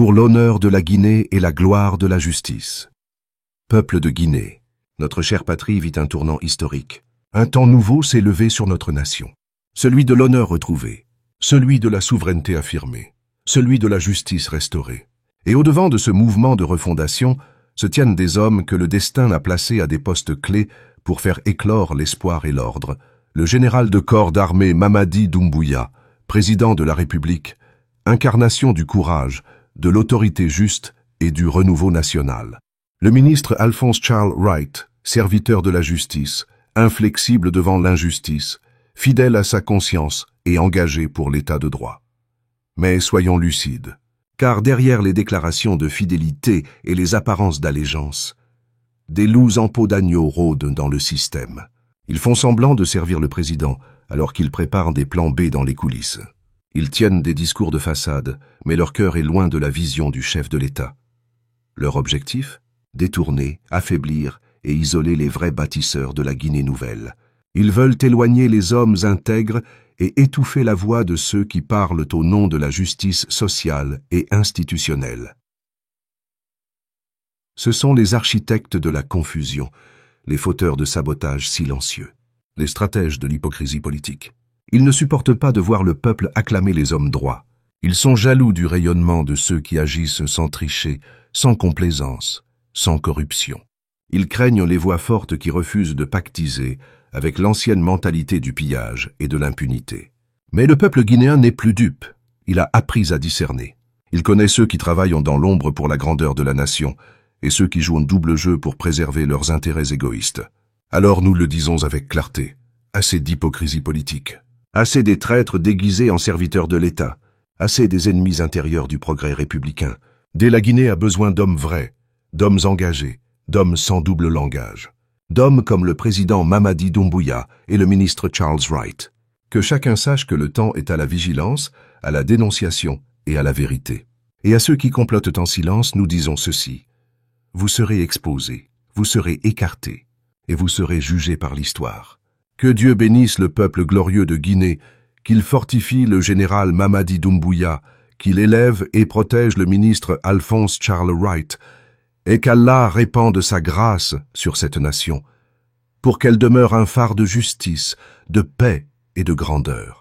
pour l'honneur de la Guinée et la gloire de la justice. Peuple de Guinée, notre chère patrie vit un tournant historique. Un temps nouveau s'est levé sur notre nation. Celui de l'honneur retrouvé, celui de la souveraineté affirmée, celui de la justice restaurée. Et au-devant de ce mouvement de refondation se tiennent des hommes que le destin a placés à des postes clés pour faire éclore l'espoir et l'ordre. Le général de corps d'armée Mamadi Doumbouya, président de la République, incarnation du courage, de l'autorité juste et du renouveau national. Le ministre Alphonse Charles Wright, serviteur de la justice, inflexible devant l'injustice, fidèle à sa conscience et engagé pour l'état de droit. Mais soyons lucides, car derrière les déclarations de fidélité et les apparences d'allégeance, des loups en peau d'agneau rôdent dans le système. Ils font semblant de servir le président, alors qu'ils préparent des plans B dans les coulisses. Ils tiennent des discours de façade, mais leur cœur est loin de la vision du chef de l'État. Leur objectif ? Détourner, affaiblir et isoler les vrais bâtisseurs de la Guinée nouvelle. Ils veulent éloigner les hommes intègres et étouffer la voix de ceux qui parlent au nom de la justice sociale et institutionnelle. Ce sont les architectes de la confusion, les fauteurs de sabotage silencieux, les stratèges de l'hypocrisie politique. Ils ne supportent pas de voir le peuple acclamer les hommes droits. Ils sont jaloux du rayonnement de ceux qui agissent sans tricher, sans complaisance, sans corruption. Ils craignent les voix fortes qui refusent de pactiser avec l'ancienne mentalité du pillage et de l'impunité. Mais le peuple guinéen n'est plus dupe. Il a appris à discerner. Il connaît ceux qui travaillent dans l'ombre pour la grandeur de la nation et ceux qui jouent un double jeu pour préserver leurs intérêts égoïstes. Alors nous le disons avec clarté, assez d'hypocrisie politique, assez des traîtres déguisés en serviteurs de l'État, assez des ennemis intérieurs du progrès républicain. Dès la Guinée a besoin d'hommes vrais, d'hommes engagés, d'hommes sans double langage, d'hommes comme le président Mamadi Doumbouya et le ministre Charles Wright. Que chacun sache que le temps est à la vigilance, à la dénonciation et à la vérité. Et à ceux qui complotent en silence, nous disons ceci. Vous serez exposés, vous serez écartés, et vous serez jugés par l'histoire. Que Dieu bénisse le peuple glorieux de Guinée, qu'il fortifie le général Mamadi Doumbouya, qu'il élève et protège le ministre Alphonse Charles Wright, et qu'Allah répande sa grâce sur cette nation, pour qu'elle demeure un phare de justice, de paix et de grandeur.